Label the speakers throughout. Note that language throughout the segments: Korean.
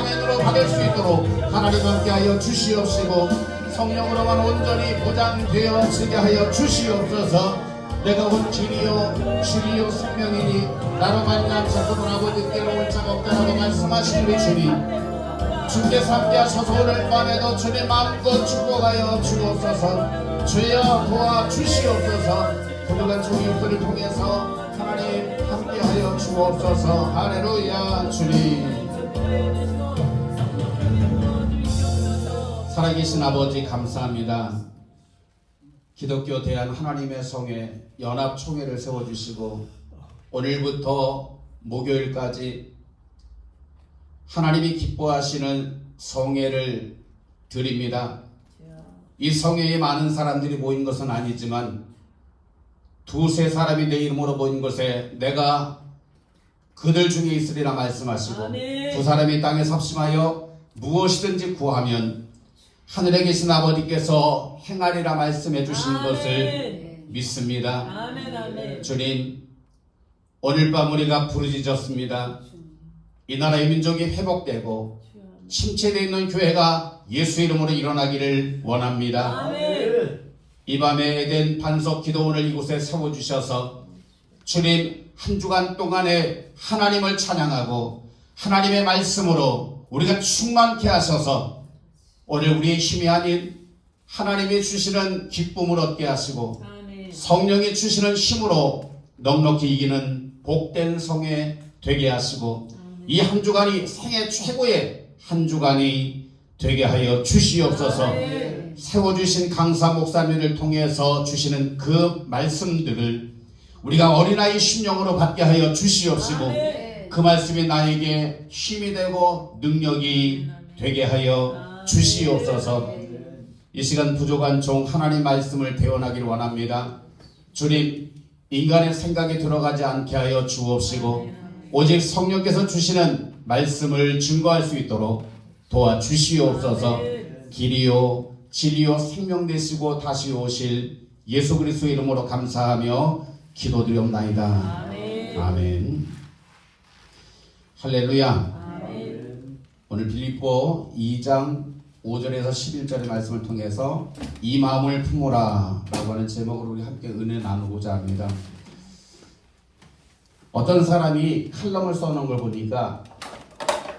Speaker 1: 아멘으로 받을 수 있도록 하나님 함께하여 주시옵시고 성령으로만 온전히 보장되어지게 하여 주시옵소서. 내가 온 길이요 진리요 생명이니 나로 말미암아 자꾸는 아버지께로 올 자가 없다라고 말씀하신 우리 주님, 주께서 함께하셔서 오늘 밤에도 주님 마음껏 축복하여 주옵소서. 주여 도와 주시옵소서. 부족한 종의 육들을 통해서 하나님 함께하여 주옵소서. 할렐루야. 주님 살아계신 아버지 감사합니다. 기독교 대한 하나님의 성회 연합총회를 세워주시고 오늘부터 목요일까지 하나님이 기뻐하시는 성회를 드립니다. 이 성회에 많은 사람들이 모인 것은 아니지만 두세 사람이 내 이름으로 모인 것에 내가 그들 중에 있으리라 말씀하시고 두 사람이 땅에 삽심하여 무엇이든지 구하면 하늘에 계신 아버지께서 행하리라 말씀해 주신 것을 믿습니다.
Speaker 2: 아멘.
Speaker 1: 주님, 오늘 밤 우리가 부르짖었습니다. 이 나라의 민족이 회복되고 침체되어 있는 교회가 예수 이름으로 일어나기를 원합니다.
Speaker 2: 아멘.
Speaker 1: 이 밤에 에덴 반석 기도원을 이곳에 세워주셔서 주님 한 주간 동안에 하나님을 찬양하고 하나님의 말씀으로 우리가 충만케 하셔서 오늘 우리의 힘이 아닌 하나님이 주시는 기쁨을 얻게 하시고 성령이 주시는 힘으로 넉넉히 이기는 복된 성회 되게 하시고 이 한 주간이 생애 최고의 한 주간이 되게 하여 주시옵소서. 세워주신 강사 목사님을 통해서 주시는 그 말씀들을 우리가 어린아이 심령으로 받게 하여 주시옵시고 그 말씀이 나에게 힘이 되고 능력이 되게 하여 주시옵소서. 이 시간 부족한 종 하나님 말씀을 대원하기를 원합니다. 주님, 인간의 생각이 들어가지 않게 하여 주옵시고 오직 성령께서 주시는 말씀을 증거할 수 있도록 도와주시옵소서. 길이요 진리요 생명 되시고 다시 오실 예수 그리스도 이름으로 감사하며 기도드리옵나이다. 아멘. 할렐루야.
Speaker 2: 아멘.
Speaker 1: 오늘 빌립보 2장 5절에서 11절의 말씀을 통해서 이 마음을 품어라 라고 하는 제목으로 우리 함께 은혜 나누고자 합니다. 어떤 사람이 칼럼을 써놓은 걸 보니까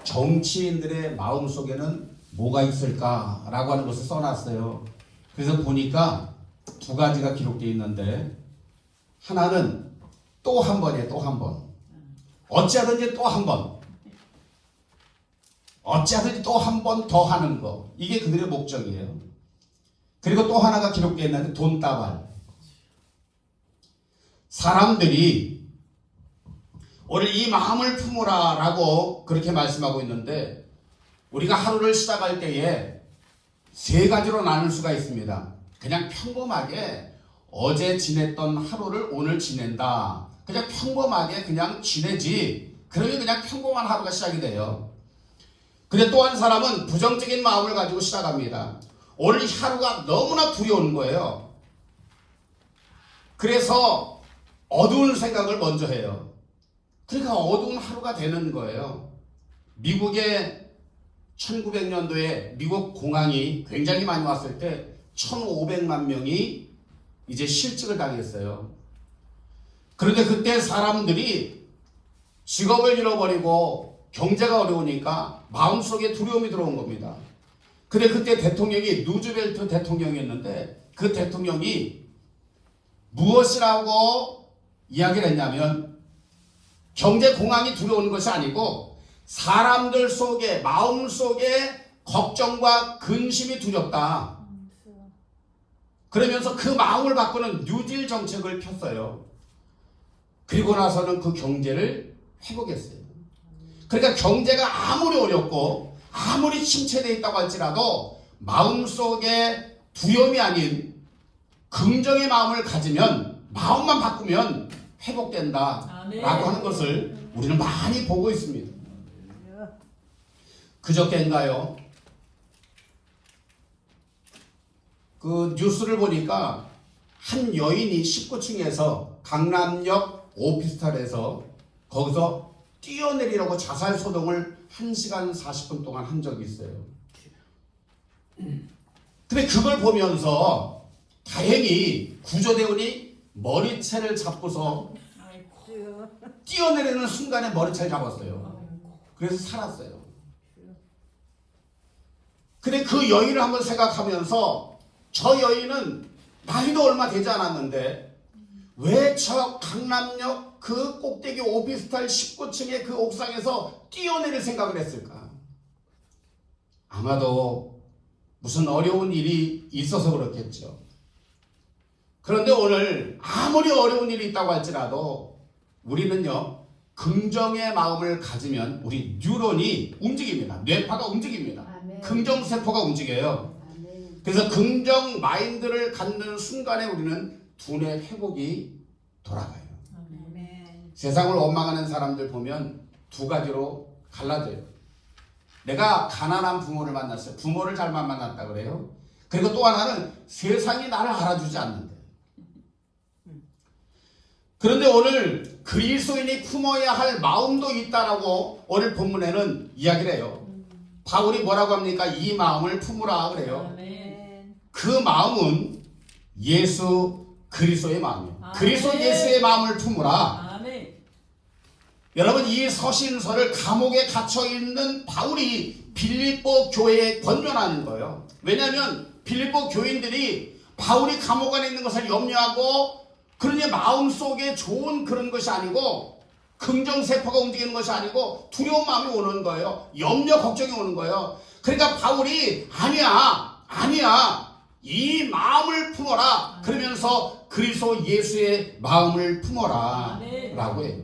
Speaker 1: 정치인들의 마음 속에는 뭐가 있을까라고 하는 것을 써놨어요. 그래서 보니까 두 가지가 기록되어 있는데 하나는 또 한 번이에요. 또 한 번. 어찌하든지 또 한 번. 어찌하든지 또 한 번 더 하는 거. 이게 그들의 목적이에요. 그리고 또 하나가 기록되어 있는데 돈다발. 사람들이 오늘 이 마음을 품으라 라고 그렇게 말씀하고 있는데 우리가 하루를 시작할 때에 세 가지로 나눌 수가 있습니다. 그냥 평범하게 어제 지냈던 하루를 오늘 지낸다. 그냥 평범하게 그냥 지내지. 그러면 그냥 평범한 하루가 시작이 돼요. 근데 또 한 사람은 부정적인 마음을 가지고 시작합니다. 오늘 하루가 너무나 두려운 거예요. 그래서 어두운 생각을 먼저 해요. 그러니까 어두운 하루가 되는 거예요. 미국의 1900년도에 미국 공항이 굉장히 많이 왔을 때 1500만 명이 이제 실직을 당했어요. 그런데 그때 사람들이 직업을 잃어버리고 경제가 어려우니까 마음속에 두려움이 들어온 겁니다. 근데 그때 대통령이 루즈벨트 대통령이었는데 그 대통령이 무엇이라고 이야기를 했냐면 경제 공황이 두려운 것이 아니고 사람들 속에 마음 속에 걱정과 근심이 두렵다. 그러면서 그 마음을 바꾸는 뉴딜 정책을 폈어요. 그리고 나서는 그 경제를 회복했어요. 그러니까 경제가 아무리 어렵고 아무리 침체되어 있다고 할지라도 마음속에 두려움이 아닌 긍정의 마음을 가지면 마음만 바꾸면 회복된다 라고 하는 것을 우리는 많이 보고 있습니다. 그저께인가요? 그 뉴스를 보니까 한 여인이 19층에서 강남역 오피스텔에서 거기서 뛰어내리려고 자살 소동을 1시간 40분 동안 한 적이 있어요. 근데 그걸 보면서 다행히 구조대원이 머리채를 잡고서 뛰어내리는 순간에 머리채를 잡았어요. 그래서 살았어요. 근데 그 여인을 한번 생각하면서 저 여인은 나이도 얼마 되지 않았는데 왜 저 강남역 그 꼭대기 오피스텔 19층의 그 옥상에서 뛰어내릴 생각을 했을까? 아마도 무슨 어려운 일이 있어서 그렇겠죠. 그런데 오늘 아무리 어려운 일이 있다고 할지라도 우리는요, 긍정의 마음을 가지면 우리 뉴런이 움직입니다. 뇌파가 움직입니다.
Speaker 2: 아멘.
Speaker 1: 긍정세포가 움직여요.
Speaker 2: 아멘.
Speaker 1: 그래서 긍정 마인드를 갖는 순간에 우리는 두뇌 회복이 돌아가요.
Speaker 2: 아멘.
Speaker 1: 세상을 원망하는 사람들 보면 두 가지로 갈라져요. 내가 가난한 부모를 만났어요. 부모를 잘못 만났다 그래요. 그리고 또 하나는 세상이 나를 알아주지 않는데. 그런데 오늘 그리스도인이 품어야 할 마음도 있다라고 오늘 본문에는 이야기를 해요. 바울이 뭐라고 합니까? 이 마음을 품으라 그래요.
Speaker 2: 아멘.
Speaker 1: 그 마음은 예수 그리스도의 마음이에요.
Speaker 2: 아멘.
Speaker 1: 그리스도 예수의 마음을 품으라.
Speaker 2: 아멘.
Speaker 1: 여러분, 이 서신서를 감옥에 갇혀 있는 바울이 빌립보 교회에 권면하는 거예요. 왜냐하면 빌립보 교인들이 바울이 감옥 안에 있는 것을 염려하고 그러니 마음속에 좋은 그런 것이 아니고 긍정세포가 움직이는 것이 아니고 두려운 마음이 오는 거예요. 염려 걱정이 오는 거예요. 그러니까 바울이 아니야 이 마음을 품어라 그러면서 그리스도 예수의 마음을 품어라 라고 해요.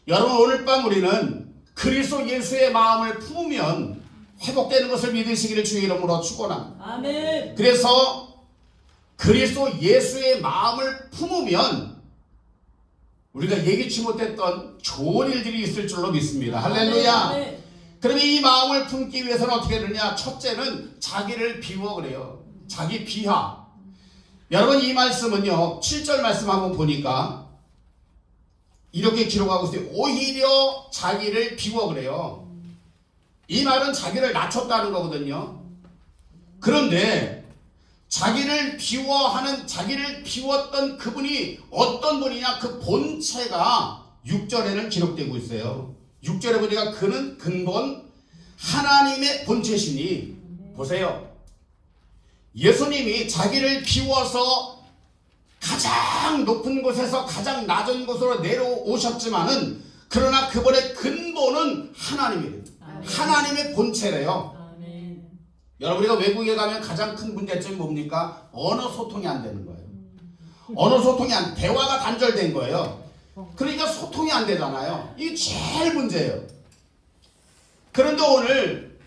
Speaker 1: 여러분, 오늘 밤 우리는 그리스도 예수의 마음을 품으면 회복되는 것을 믿으시기를 주의 이름으로 축원합니다.
Speaker 2: 아멘.
Speaker 1: 그래서 그리스도 예수의 마음을 품으면 우리가 예기치 못했던 좋은 일들이 있을 줄로 믿습니다. 할렐루야.
Speaker 2: 아멘.
Speaker 1: 그러면 이 마음을 품기 위해서는 어떻게 되느냐? 첫째는 자기를 비워 그래요. 자기 비하. 여러분, 이 말씀은요, 7절 말씀 한번 보니까 이렇게 기록하고 있어요. 오히려 자기를 비워 그래요. 이 말은 자기를 낮췄다는 거거든요. 그런데 자기를 비워하는, 자기를 비웠던 그분이 어떤 분이냐? 그 본체가 6절에는 기록되고 있어요. 6절에 보니까 그는 근본 하나님의 본체시니, 보세요. 예수님이 자기를 비워서 가장 높은 곳에서 가장 낮은 곳으로 내려오셨지만은 그러나 그분의 근본은 하나님이래요. 하나님의 본체래요.
Speaker 2: 아멘.
Speaker 1: 여러분, 우리가 외국에 가면 가장 큰 문제점이 뭡니까? 언어 소통이 안 되는 거예요. 언어 소통이 대화가 단절된 거예요. 그러니까 소통이 안 되잖아요. 이게 제일 문제예요. 그런데 오늘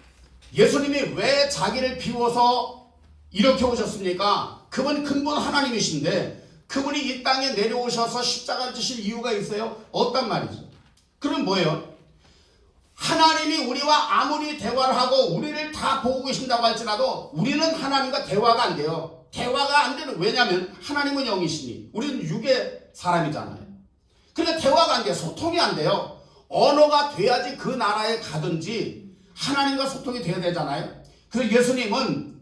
Speaker 1: 예수님이 왜 자기를 비워서 이렇게 오셨습니까? 그분 근본 하나님이신데 그분이 이 땅에 내려오셔서 십자가를 지실 이유가 있어요? 없단 말이죠. 그럼 뭐예요? 하나님이 우리와 아무리 대화를 하고 우리를 다 보고 계신다고 할지라도 우리는 하나님과 대화가 안 돼요. 대화가 안 되는, 왜냐하면 하나님은 영이시니 우리는 육의 사람이잖아요. 그러니까 대화가 안 돼요. 소통이 안 돼요. 언어가 돼야지 그 나라에 가든지 하나님과 소통이 돼야 되잖아요. 그래서 예수님은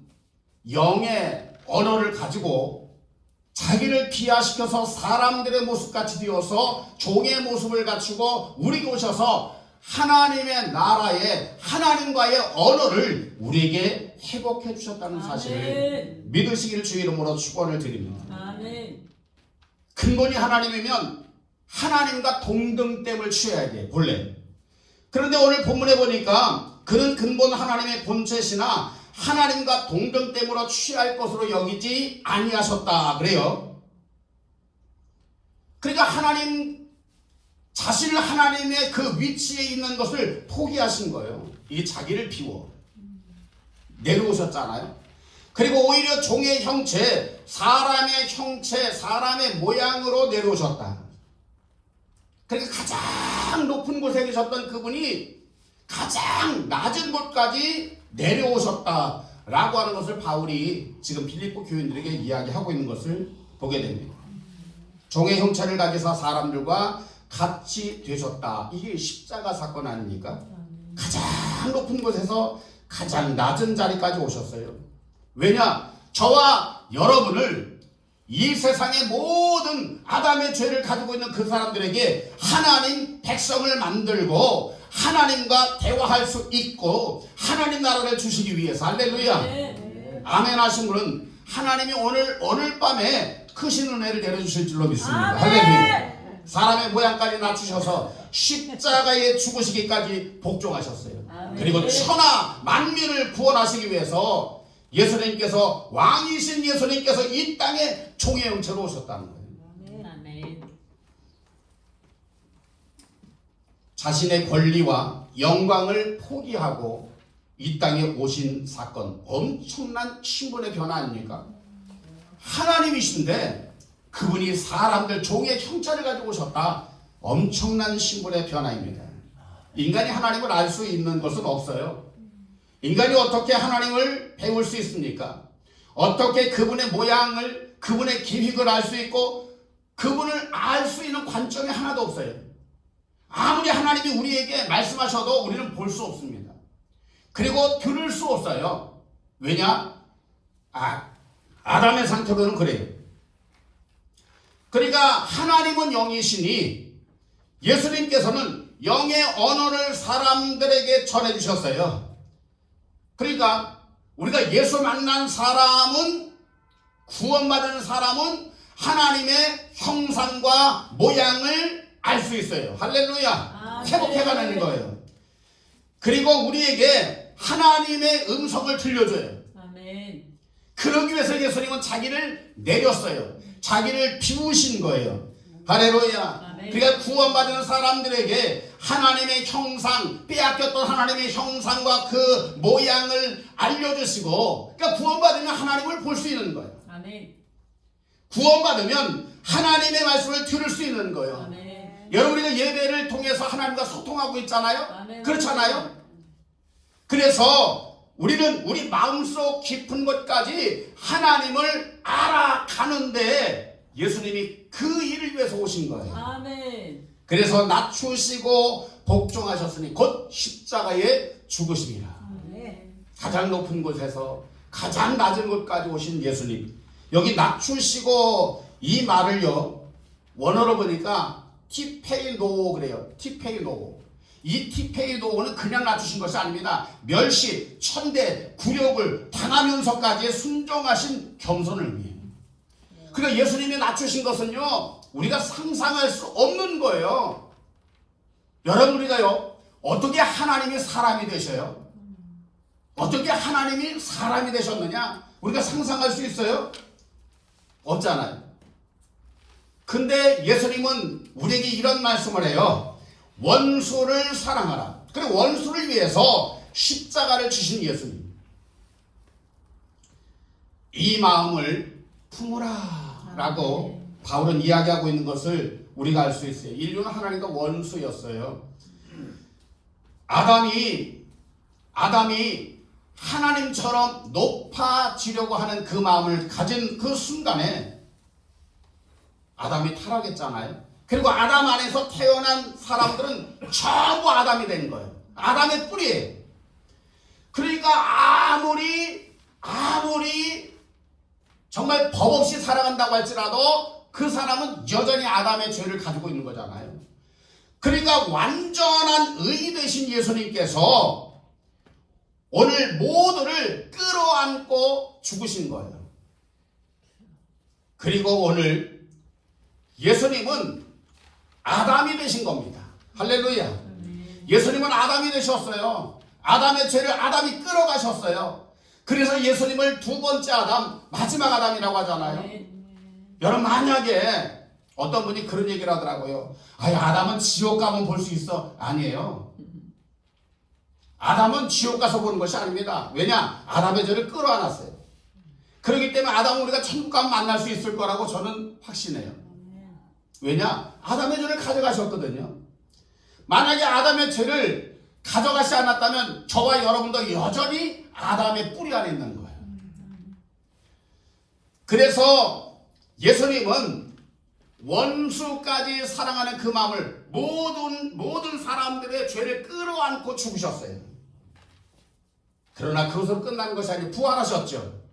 Speaker 1: 영의 언어를 가지고 자기를 비하시켜서 사람들의 모습같이 되어서 종의 모습을 갖추고 우리에게 오셔서 하나님의 나라에 하나님과의 언어를 우리에게 회복해 주셨다는 사실을 믿으시기를 주의 이름으로 축원을 드립니다.
Speaker 2: 아멘.
Speaker 1: 근본이 하나님이면 하나님과 동등됨을 취해야 돼, 본래. 그런데 오늘 본문에 보니까 그는 근본 하나님의 본체시나 하나님과 동등됨으로 취할 것으로 여기지 아니하셨다 그래요. 그러니까 하나님 자신을 하나님의 그 위치에 있는 것을 포기하신 거예요. 이 자기를 비워 내려오셨잖아요. 그리고 오히려 종의 형체, 사람의 형체, 사람의 모양으로 내려오셨다. 그러니까 가장 높은 곳에 계셨던 그분이 가장 낮은 곳까지 내려오셨다라고 하는 것을 바울이 지금 빌립보 교인들에게 이야기하고 있는 것을 보게 됩니다. 종의 형체를 가지사 사람들과 같이 되셨다. 이게 십자가 사건 아닙니까? 가장 높은 곳에서 가장 낮은 자리까지 오셨어요. 왜냐? 저와 여러분을 이 세상의 모든 아담의 죄를 가지고 있는 그 사람들에게 하나님 백성을 만들고 하나님과 대화할 수 있고 하나님 나라를 주시기 위해서. 할렐루야.
Speaker 2: 네.
Speaker 1: 아멘 하신 분은 하나님이 오늘 밤에 크신 은혜를 내려주실 줄로 믿습니다.
Speaker 2: 아멘.
Speaker 1: 할렐루야. 사람의 모양까지 낮추셔서 십자가에 죽으시기까지 복종하셨어요.
Speaker 2: 아멘.
Speaker 1: 그리고 천하 만민을 구원하시기 위해서 예수님께서, 왕이신 예수님께서 이 땅에 종의 형체로 오셨다는 거예요.
Speaker 2: 아멘.
Speaker 1: 자신의 권리와 영광을 포기하고 이 땅에 오신 사건, 엄청난 신분의 변화 아닙니까? 하나님이신데 그분이 사람들 종의 형체를 가지고 오셨다. 엄청난 신분의 변화입니다. 인간이 하나님을 알 수 있는 것은 없어요. 인간이 어떻게 하나님을 배울 수 있습니까? 어떻게 그분의 모양을, 그분의 기획을 알 수 있고 그분을 알 수 있는 관점이 하나도 없어요. 아무리 하나님이 우리에게 말씀하셔도 우리는 볼 수 없습니다. 그리고 들을 수 없어요. 왜냐? 아담의 상태로는 그래요. 그러니까 하나님은 영이시니 예수님께서는 영의 언어를 사람들에게 전해주셨어요. 그러니까 우리가 예수 만난 사람은, 구원받은 사람은 하나님의 형상과 모양을 알 수 있어요. 할렐루야. 회복해가는 거예요. 그리고 우리에게 하나님의 음성을 들려줘요.
Speaker 2: 아멘.
Speaker 1: 그러기 위해서 예수님은 자기를 내렸어요. 자기를 비우신 거예요. 할렐루야.
Speaker 2: 아멘.
Speaker 1: 그러니까 구원받은 사람들에게 하나님의 형상, 빼앗겼던 하나님의 형상과 그 모양을 알려주시고, 그러니까 구원받으면 하나님을 볼 수 있는 거예요.
Speaker 2: 아멘.
Speaker 1: 구원받으면 하나님의 말씀을 들을 수 있는 거예요.
Speaker 2: 아멘.
Speaker 1: 여러분, 우리가 예배를 통해서 하나님과 소통하고 있잖아요.
Speaker 2: 아멘.
Speaker 1: 그렇잖아요. 그래서 우리는 우리 마음속 깊은 곳까지 하나님을 알아가는데 예수님이 그 일을 위해서 오신 거예요.
Speaker 2: 아멘.
Speaker 1: 그래서 낮추시고 복종하셨으니 곧 십자가에 죽으심이라.
Speaker 2: 아멘.
Speaker 1: 가장 높은 곳에서 가장 낮은 곳까지 오신 예수님. 여기 낮추시고 이 말을요, 원어로 보니까 티페이노 그래요. 티페이노. 이 티페이노는 그냥 낮추신 것이 아닙니다. 멸시, 천대, 굴욕을 당하면서까지 순종하신 겸손을 의미해요. 그러니까 예수님이 낮추신 것은요, 우리가 상상할 수 없는 거예요. 여러분, 우리가요, 어떻게 하나님이 사람이 되셔요? 어떻게 하나님이 사람이 되셨느냐? 우리가 상상할 수 있어요? 없잖아요. 근데 예수님은 우리에게 이런 말씀을 해요. 원수를 사랑하라. 그리고 원수를 위해서 십자가를 지신 예수님. 이 마음을 품으라 라고 바울은 이야기하고 있는 것을 우리가 알 수 있어요. 인류는 하나님과 원수였어요. 아담이 하나님처럼 높아지려고 하는 그 마음을 가진 그 순간에 아담이 타락했잖아요. 그리고 아담 안에서 태어난 사람들은 전부 아담이 된 거예요. 아담의 뿌리예요. 그러니까 아무리 정말 법 없이 살아간다고 할지라도 그 사람은 여전히 아담의 죄를 가지고 있는 거잖아요. 그러니까 완전한 의 되신 예수님께서 오늘 모두를 끌어안고 죽으신 거예요. 그리고 오늘 예수님은 아담이 되신 겁니다. 할렐루야. 예수님은 아담이 되셨어요. 아담의 죄를 아담이 끌어가셨어요. 그래서 예수님을 두 번째 아담, 마지막 아담이라고 하잖아요. 여러분, 만약에 어떤 분이 그런 얘기를 하더라고요. 아담은 지옥 가면 볼 수 있어. 아니에요. 아담은 지옥 가서 보는 것이 아닙니다. 왜냐? 아담의 죄를 끌어안았어요. 그렇기 때문에 아담은 우리가 천국 가면 만날 수 있을 거라고 저는 확신해요. 왜냐? 아담의 죄를 가져가셨거든요. 만약에 아담의 죄를 가져가지 않았다면 저와 여러분도 여전히 아담의 뿌리 안에 있는 거예요. 그래서 예수님은 원수까지 사랑하는 그 마음을 모든 사람들의 죄를 끌어안고 죽으셨어요. 그러나 그것으로 끝난 것이 아니고 부활하셨죠.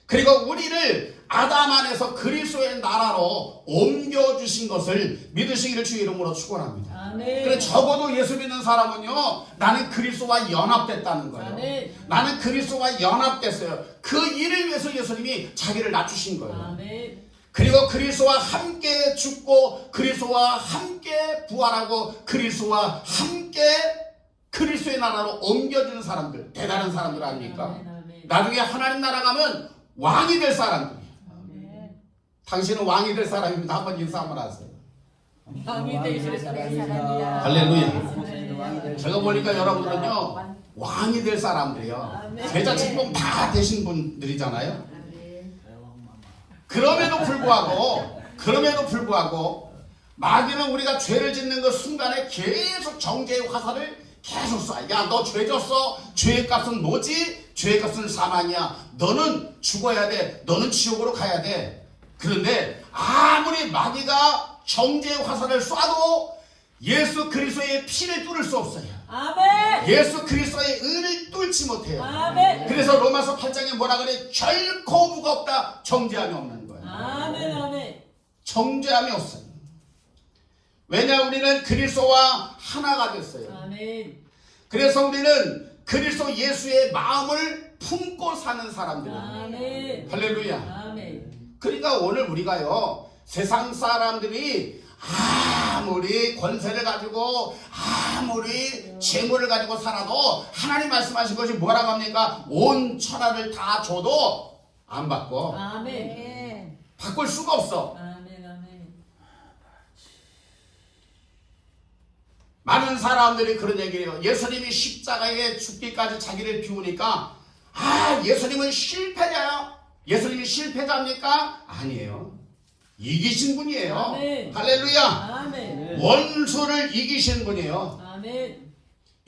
Speaker 1: 그리고 우리를 아담 안에서 그리스도의 나라로 옮겨주신 것을 믿으시기를 주의 이름으로 축원합니다.
Speaker 2: 아멘.
Speaker 1: 그래 적어도 예수 믿는 사람은요, 나는 그리스도와 연합됐다는 거예요.
Speaker 2: 아멘.
Speaker 1: 나는 그리스도와 연합됐어요. 그 일을 위해서 예수님이 자기를 낮추신 거예요.
Speaker 2: 아멘.
Speaker 1: 그리고 그리스도와 함께 죽고 그리스도와 함께 부활하고 그리스도와 함께 그리스도의 나라로 옮겨주는 사람들, 대단한 사람들 아닙니까?
Speaker 2: 아멘. 아멘.
Speaker 1: 나중에 하나님 나라 가면 왕이 될 사람들이에요.
Speaker 2: 아멘.
Speaker 1: 당신은 왕이 될 사람입니다. 한번 인사 한번 하세요.
Speaker 2: 왕이 되실 사람이다.
Speaker 1: 할렐루야. 제가 보니까 여러분들은요, 왕이 될 사람들이에요.
Speaker 2: 아멘.
Speaker 1: 제자 직분 다 되신 분들이잖아요. 그럼에도 불구하고 마귀는 우리가 죄를 짓는 그 순간에 계속 정죄의 화살을 계속 쏴. 야, 너 죄 졌어? 죄의 값은 뭐지? 죄의 값은 사망이야. 너는 죽어야 돼. 너는 지옥으로 가야 돼. 그런데 아무리 마귀가 정죄의 화살을 쏴도 예수 그리스도의 피를 뚫을 수 없어요.
Speaker 2: 아멘.
Speaker 1: 예수 그리스도의 의를 뚫지 못해요.
Speaker 2: 아멘.
Speaker 1: 그래서 로마서 8장에 뭐라 그래? 결코 무겁다. 정죄함이 없는 거예요.
Speaker 2: 아멘. 아멘.
Speaker 1: 정죄함이 없어요. 왜냐, 우리는 그리스도와 하나가 됐어요.
Speaker 2: 아멘.
Speaker 1: 그래서 우리는 그리스도 예수의 마음을 품고 사는 사람들이에요.
Speaker 2: 아멘.
Speaker 1: 할렐루야.
Speaker 2: 아멘.
Speaker 1: 그러니까 오늘 우리가요, 세상 사람들이 아무리 권세를 가지고 아무리 재물을 가지고 살아도 하나님 말씀하신 것이 뭐라고 합니까? 온 천하를 다 줘도 안 받고
Speaker 2: 아멘.
Speaker 1: 바꿀 수가 없어.
Speaker 2: 아멘. 아멘.
Speaker 1: 많은 사람들이 그런 얘기를 해요. 예수님이 십자가에 죽기까지 자기를 비우니까 예수님은 실패자야. 예수님이 실패자입니까? 아니에요. 이기신 분이에요.
Speaker 2: 아멘.
Speaker 1: 할렐루야.
Speaker 2: 아멘.
Speaker 1: 원수를 이기신 분이에요.
Speaker 2: 아멘.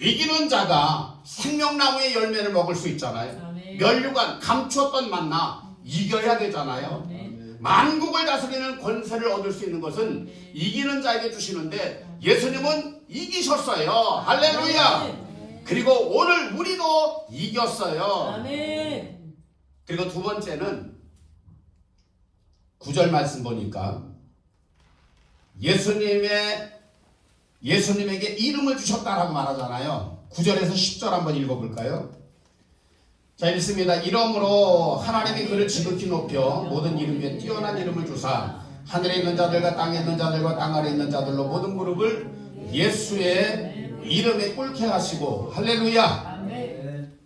Speaker 1: 이기는 자가 생명나무의 열매를 먹을 수 있잖아요.
Speaker 2: 아멘.
Speaker 1: 면류관 감추었던 만나 이겨야 되잖아요.
Speaker 2: 아멘.
Speaker 1: 만국을 다스리는 권세를 얻을 수 있는 것은
Speaker 2: 아멘.
Speaker 1: 이기는 자에게 주시는데 예수님은 이기셨어요. 할렐루야.
Speaker 2: 아멘.
Speaker 1: 그리고 오늘 우리도 이겼어요.
Speaker 2: 아멘.
Speaker 1: 그리고 두 번째는 9절 말씀 보니까 예수님에게 이름을 주셨다라고 말하잖아요. 9절에서 10절 한번 읽어볼까요? 자, 읽습니다. 이러므로 하나님이 그를 지극히 높여 모든 이름 위에 뛰어난 이름을 주사 하늘에 있는 자들과 땅에 있는 자들과 땅 아래에 있는 자들로 모든 무릎을 예수의 이름에 꿇게 하시고 할렐루야.
Speaker 2: 아멘.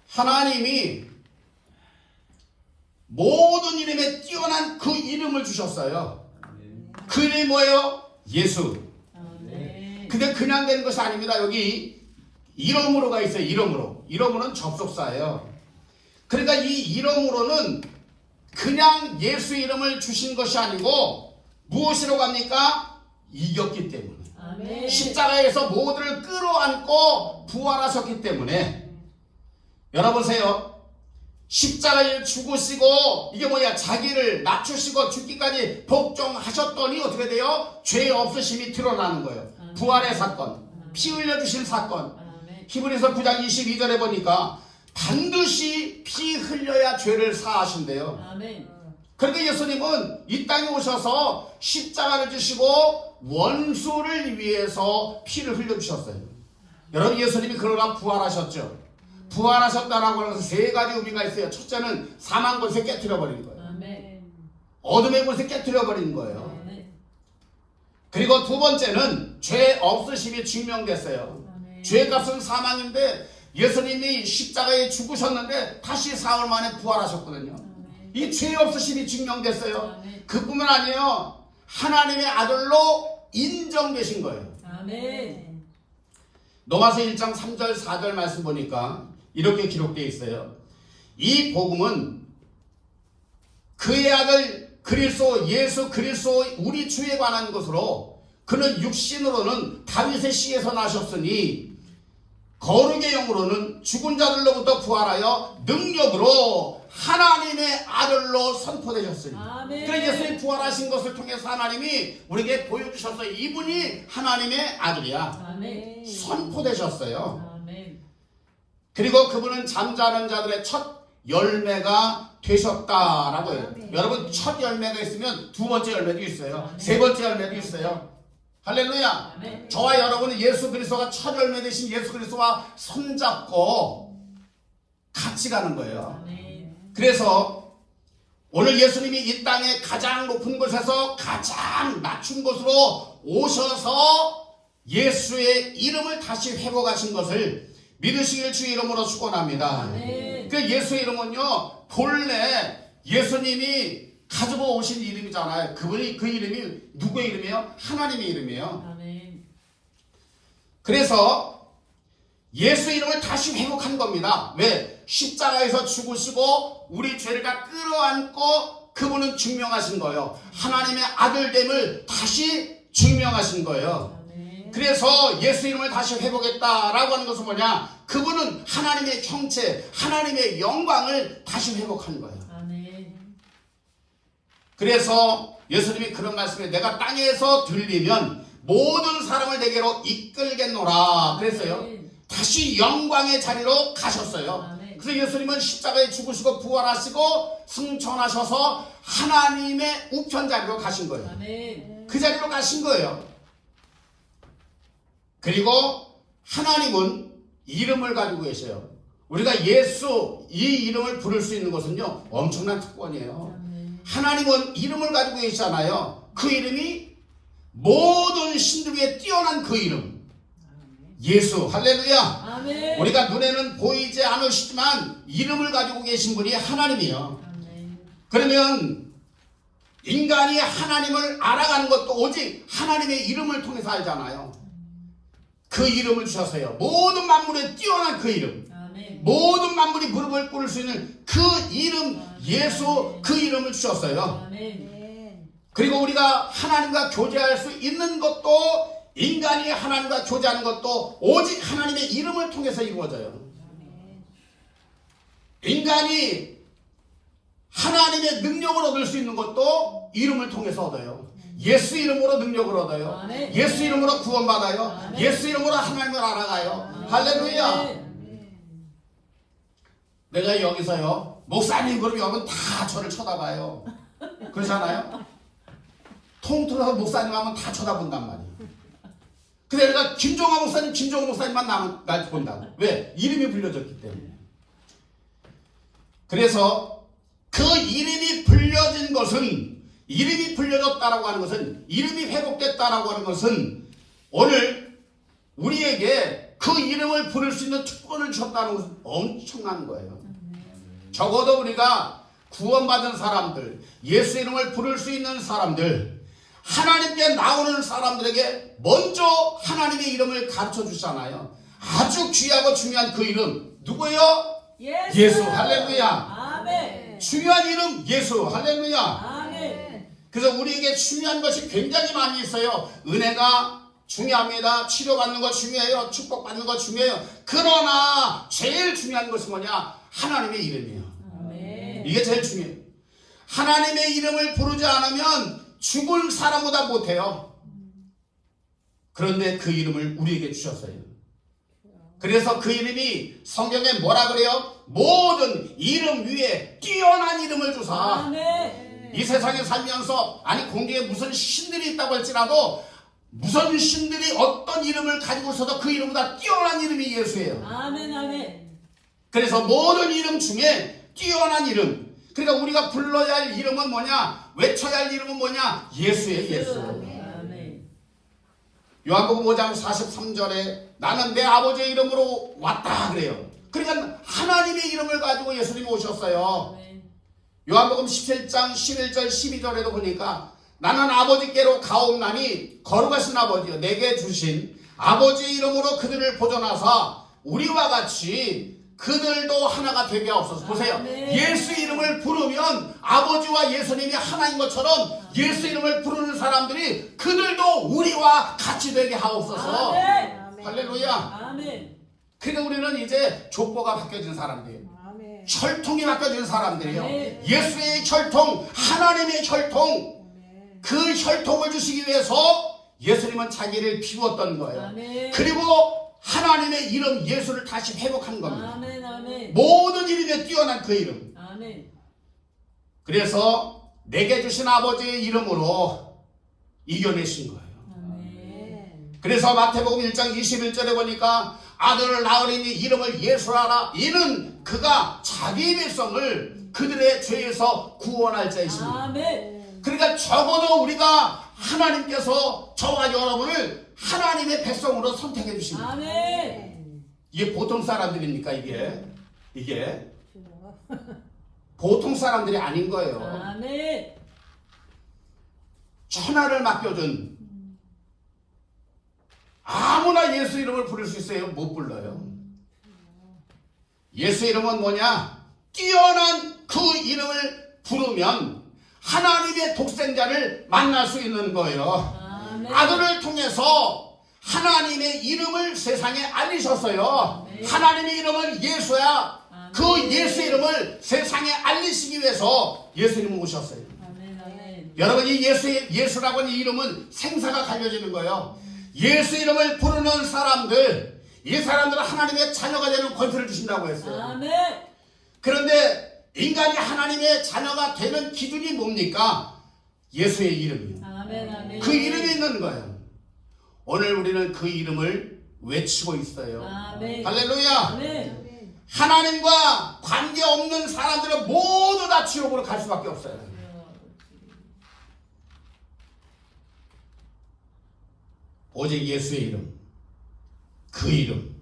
Speaker 1: 하나님이 모든 이름에 뛰어난 그 이름을 주셨어요. 그 이름이 뭐예요? 예수.
Speaker 2: 아멘.
Speaker 1: 근데 그냥 되는 것이 아닙니다. 여기 이름으로가 있어요. 이름으로는 접속사예요. 그러니까 이 이름으로는 그냥 예수 이름을 주신 것이 아니고 무엇이라고 합니까? 이겼기 때문에.
Speaker 2: 아멘.
Speaker 1: 십자가에서 모두를 끌어안고 부활하셨기 때문에. 여러분세요. 십자가에 죽으시고 이게 뭐야? 자기를 낮추시고 죽기까지 복종하셨더니 어떻게 돼요? 죄 없으심이 드러나는 거예요. 부활의 사건, 피 흘려주신 사건.
Speaker 2: 아멘.
Speaker 1: 히브리서 9장 22절에 보니까 반드시 피 흘려야 죄를 사하신대요.
Speaker 2: 아멘.
Speaker 1: 그런데 예수님은 이 땅에 오셔서 십자가를 지시고 원수를 위해서 피를 흘려주셨어요. 여러분, 예수님이 그러나 부활하셨죠. 부활하셨다라고 하는 것은 세 가지 의미가 있어요. 첫째는 사망 권세 깨트려버린 거예요.
Speaker 2: 아멘.
Speaker 1: 어둠의 권세 깨트려버린 거예요.
Speaker 2: 아멘.
Speaker 1: 그리고 두 번째는 죄 없으심이 증명됐어요.
Speaker 2: 아멘.
Speaker 1: 죄의 값은 사망인데 예수님이 십자가에 죽으셨는데 다시 사흘 만에 부활하셨거든요.
Speaker 2: 아멘.
Speaker 1: 이 죄 없으심이 증명됐어요.
Speaker 2: 아멘.
Speaker 1: 그뿐만 아니에요. 하나님의 아들로 인정되신 거예요.
Speaker 2: 아멘.
Speaker 1: 로마서 1장 3절 4절 말씀 보니까 이렇게 기록되어 있어요. 이 복음은 그의 아들 그리스도 예수 그리스도 우리 주에 관한 것으로 그는 육신으로는 다윗의 씨에서 나셨으니 거룩의 영으로는 죽은 자들로부터 부활하여 능력으로 하나님의 아들로 선포되셨으니.
Speaker 2: 아멘.
Speaker 1: 그래서 예수님 부활하신 것을 통해서 하나님이 우리에게 보여주셨어요. 이분이 하나님의 아들이야.
Speaker 2: 아멘.
Speaker 1: 선포되셨어요.
Speaker 2: 아멘.
Speaker 1: 그리고 그분은 잠자는 자들의 첫 열매가 되셨다라고 해요.
Speaker 3: 아멘.
Speaker 1: 여러분, 첫 열매가 있으면 두 번째 열매도 있어요.
Speaker 2: 아멘.
Speaker 1: 세 번째 열매도 있어요. 할렐루야.
Speaker 2: 아멘.
Speaker 1: 저와 여러분은 예수 그리스도가 첫 열매 되신 예수 그리스도와 손잡고 같이 가는 거예요.
Speaker 2: 아멘.
Speaker 1: 그래서 오늘 예수님이 이 땅의 가장 높은 곳에서 가장 낮춘 곳으로 오셔서 예수의 이름을 다시 회복하신 것을 믿으시길 주의 이름으로 축원합니다.
Speaker 2: 아멘.
Speaker 1: 그 예수의 이름은요, 본래 예수님이 가지고 오신 이름이잖아요. 그분이 그 이름이 누구의 이름이에요? 하나님의 이름이에요.
Speaker 2: 아멘.
Speaker 1: 그래서 예수 이름을 다시 회복한 겁니다. 왜? 십자가에서 죽으시고 우리 죄를 다 끌어안고 그분은 증명하신 거예요. 하나님의 아들됨을 다시 증명하신 거예요.
Speaker 2: 아멘.
Speaker 1: 그래서 예수 이름을 다시 회복했다라고 하는 것은 뭐냐? 그분은 하나님의 형체, 하나님의 영광을 다시 회복한 거예요.
Speaker 2: 아멘.
Speaker 1: 그래서 예수님이 그런 말씀에 내가 땅에서 들리면 모든 사람을 내게로 이끌겠노라 그랬어요.
Speaker 2: 아멘.
Speaker 1: 다시 영광의 자리로 가셨어요.
Speaker 2: 아멘.
Speaker 1: 그래서 예수님은 십자가에 죽으시고 부활하시고 승천하셔서 하나님의 우편 자리로 가신 거예요.
Speaker 2: 아멘.
Speaker 1: 그 자리로 가신 거예요. 그리고 하나님은 이름을 가지고 계셔요. 우리가 예수 이 이름을 부를 수 있는 것은요, 엄청난 특권이에요.
Speaker 2: 아멘.
Speaker 1: 하나님은 이름을 가지고 계시잖아요. 그 이름이 모든 신들 위에 뛰어난 그 이름, 예수. 할렐루야.
Speaker 2: 아멘.
Speaker 1: 우리가 눈에는 보이지 않으시지만 이름을 가지고 계신 분이 하나님이에요.
Speaker 2: 아멘.
Speaker 1: 그러면 인간이 하나님을 알아가는 것도 오직 하나님의 이름을 통해서 알잖아요. 그 이름을 주셨어요. 모든 만물에 뛰어난 그 이름,
Speaker 2: 아멘.
Speaker 1: 모든 만물이 무릎을 꿇을 수 있는 그 이름, 예수, 그 이름을 주셨어요.
Speaker 2: 아멘.
Speaker 1: 그리고 우리가 하나님과 교제할 수 있는 것도, 인간이 하나님과 교제하는 것도 오직 하나님의 이름을 통해서 이루어져요. 인간이 하나님의 능력을 얻을 수 있는 것도 이름을 통해서 얻어요. 예수 이름으로 능력을 얻어요.
Speaker 2: 아멘.
Speaker 1: 예수 이름으로 구원받아요.
Speaker 2: 아멘.
Speaker 1: 예수 이름으로 하나님을 알아가요. 할렐루야.
Speaker 2: 아멘.
Speaker 1: 내가 여기서요, 목사님 그러면 여러분 다 저를 쳐다봐요. 그렇잖아요? 통틀어서 목사님 하면 다 쳐다본단 말이에요. 근데 내가 김종화 목사님만 날 본다고. 왜? 이름이 불려졌기 때문에. 그래서 그 이름이 불려진 것은, 이름이 불려졌다라고 하는 것은, 이름이 회복됐다라고 하는 것은 오늘 우리에게 그 이름을 부를 수 있는 특권을 주셨다는 것은 엄청난 거예요. 적어도 우리가 구원받은 사람들, 예수 이름을 부를 수 있는 사람들, 하나님께 나오는 사람들에게 먼저 하나님의 이름을 가르쳐 주시잖아요. 아주 귀하고 중요한 그 이름 누구예요? 예수. 할렐루야.
Speaker 2: 아멘.
Speaker 1: 중요한 이름 예수. 할렐루야.
Speaker 2: 아멘.
Speaker 1: 그래서 우리에게 중요한 것이 굉장히 많이 있어요. 은혜가 중요합니다. 치료받는 거 중요해요. 축복받는 거 중요해요. 그러나 제일 중요한 것이 뭐냐? 하나님의 이름이에요.
Speaker 2: 아멘.
Speaker 1: 이게 제일 중요해요. 하나님의 이름을 부르지 않으면 죽을 사람보다 못해요. 그런데 그 이름을 우리에게 주셨어요. 그래서 그 이름이 성경에 뭐라 그래요? 모든 이름 위에 뛰어난 이름을 주사.
Speaker 2: 아멘.
Speaker 1: 이 세상에 살면서, 아니 공중에 무슨 신들이 있다고 할지라도, 무슨 신들이 어떤 이름을 가지고 있어도 그 이름보다 뛰어난 이름이 예수예요.
Speaker 2: 아멘. 아멘.
Speaker 1: 그래서 모든 이름 중에 뛰어난 이름, 그러니까 우리가 불러야 할 이름은 뭐냐? 외쳐야 할 이름은 뭐냐? 예수예요. 예수.
Speaker 2: 아멘.
Speaker 1: 요한복음 5장 43절에 나는 내 아버지의 이름으로 왔다 그래요. 그러니까 하나님의 이름을 가지고 예수님이 오셨어요.
Speaker 2: 아멘.
Speaker 1: 요한복음 17장 11절 12절에도 보니까 나는 아버지께로 가옵나니 거룩하신 아버지여 내게 주신 아버지의 이름으로 그들을 보존하사 우리와 같이 그들도 하나가 되게 하옵소서. 보세요.
Speaker 2: 아멘.
Speaker 1: 예수 이름을 부르면 아버지와 예수님이 하나인 것처럼 예수 이름을 부르는 사람들이 그들도 우리와 같이 되게 하옵소서.
Speaker 2: 아멘.
Speaker 1: 할렐루야.
Speaker 2: 아멘.
Speaker 1: 그러니까 우리는 이제 족보가 바뀌어진 사람들이에요.
Speaker 3: 아멘.
Speaker 1: 혈통이 바뀌어진 사람들이요.
Speaker 2: 아멘.
Speaker 1: 예수의 혈통, 하나님의 혈통,
Speaker 3: 아멘.
Speaker 1: 그 혈통을 주시기 위해서 예수님은 자기를 비웠던 거예요.
Speaker 2: 아멘.
Speaker 1: 그리고 하나님의 이름 예수를 다시 회복한 겁니다.
Speaker 2: 아멘. 아멘.
Speaker 1: 모든 이름에 뛰어난 그 이름.
Speaker 2: 아멘.
Speaker 1: 그래서 내게 주신 아버지의 이름으로 이겨내신 거예요.
Speaker 2: 아멘.
Speaker 1: 그래서 마태복음 1장 21절에 보니까 아들을 낳으리니 이름을 예수라라. 이는 그가 자기 백성을 그들의 죄에서 구원할 자이십니다.
Speaker 2: 아멘.
Speaker 1: 그러니까 적어도 우리가 하나님께서 저와 여러분을 하나님의 백성으로 선택해 주십니다.
Speaker 2: 아멘.
Speaker 1: 이게 보통 사람들입니까? 이게 보통 사람들이 아닌 거예요.
Speaker 2: 아멘.
Speaker 1: 천하를 맡겨준 아무나 예수 이름을 부를 수 있어요? 못 불러요. 예수 이름은 뭐냐? 뛰어난 그 이름을 부르면 하나님의 독생자를 만날 수 있는 거예요.
Speaker 2: 아멘.
Speaker 1: 아들을 통해서 하나님의 이름을 세상에 알리셨어요.
Speaker 2: 아멘.
Speaker 1: 하나님의 이름은 예수야.
Speaker 2: 아멘.
Speaker 1: 그 예수 이름을 세상에 알리시기 위해서 예수 이름을 오셨어요.
Speaker 2: 아멘. 아멘.
Speaker 1: 여러분, 이 예수라고 하는 이름은 생사가 갈려지는 거예요. 예수 이름을 부르는 사람들, 이 사람들은 하나님의 자녀가 되는 권세를 주신다고 했어요.
Speaker 2: 아멘.
Speaker 1: 그런데 인간이 하나님의 자녀가 되는 기준이 뭡니까? 예수의 이름이에요.
Speaker 2: 아멘. 아멘.
Speaker 1: 그 이름이 있는 거예요. 오늘 우리는 그 이름을 외치고 있어요.
Speaker 2: 아멘.
Speaker 1: 할렐루야.
Speaker 2: 아멘.
Speaker 1: 하나님과 관계없는 사람들은 모두 다 지옥으로 갈 수밖에 없어요. 오직 예수의 이름, 그 이름.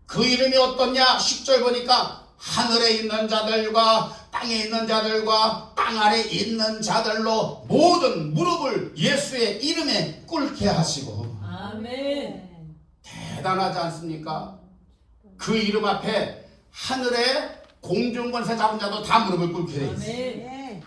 Speaker 1: 그 이름이 어떻냐? 10절 보니까 하늘에 있는 자들과 땅에 있는 자들과 땅 아래 있는 자들로 모든 무릎을 예수의 이름에 꿇게 하시고.
Speaker 2: 아멘.
Speaker 1: 대단하지 않습니까? 그 이름 앞에 하늘에 공중권세 잡은 자도 다 무릎을 꿇게 돼 있어요.
Speaker 2: 아멘.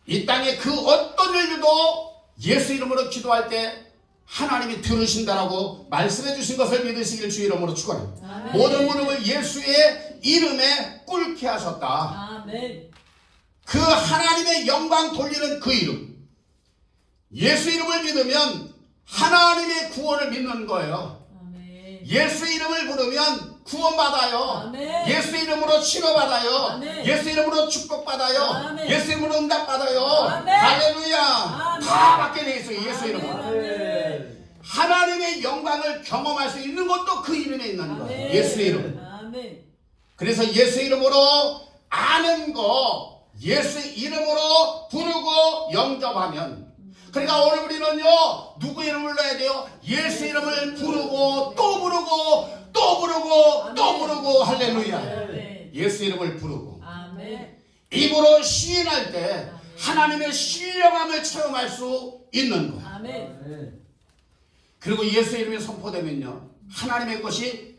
Speaker 1: 이 땅에 그 어떤 일도 예수 이름으로 기도할 때 하나님이 들으신다라고 말씀해 주신 것을 믿으시길 주 이름으로 축원합니다.
Speaker 2: 아멘.
Speaker 1: 모든 무릎을 예수의 이름에 꿇게 하셨다.
Speaker 2: 아멘.
Speaker 1: 그 하나님의 영광 돌리는 그 이름, 예수 이름을 믿으면 하나님의 구원을 믿는 거예요.
Speaker 2: 아멘.
Speaker 1: 예수 이름을 부르면 구원받아요.
Speaker 2: 아멘.
Speaker 1: 예수 이름으로 치료받아요.
Speaker 2: 아멘.
Speaker 1: 예수 이름으로 축복받아요.
Speaker 2: 아멘.
Speaker 1: 예수 이름으로 응답받아요.
Speaker 2: 아멘.
Speaker 1: 할렐루야.
Speaker 2: 아멘.
Speaker 1: 다 받게 돼 있어요. 예수
Speaker 2: 아멘.
Speaker 1: 이름으로.
Speaker 2: 아멘.
Speaker 1: 하나님의 영광을 경험할 수 있는 것도 그 이름에 있는 거예요.
Speaker 2: 아멘.
Speaker 1: 예수 이름.
Speaker 2: 아멘.
Speaker 1: 그래서 예수 이름으로 아는 거, 예수 이름으로 부르고 영접하면, 그러니까 오늘 우리는요, 누구 이름을 불러야 돼요? 예수 이름을 부르고 또 부르고 또 부르고 또 부르고. 할렐루야.
Speaker 2: 아멘.
Speaker 1: 예수 이름을 부르고
Speaker 2: 아멘.
Speaker 1: 입으로 시인할 때 하나님의 신령함을 체험할 수 있는 거예요.
Speaker 2: 아멘.
Speaker 1: 그리고 예수 이름이 선포되면요, 하나님의 것이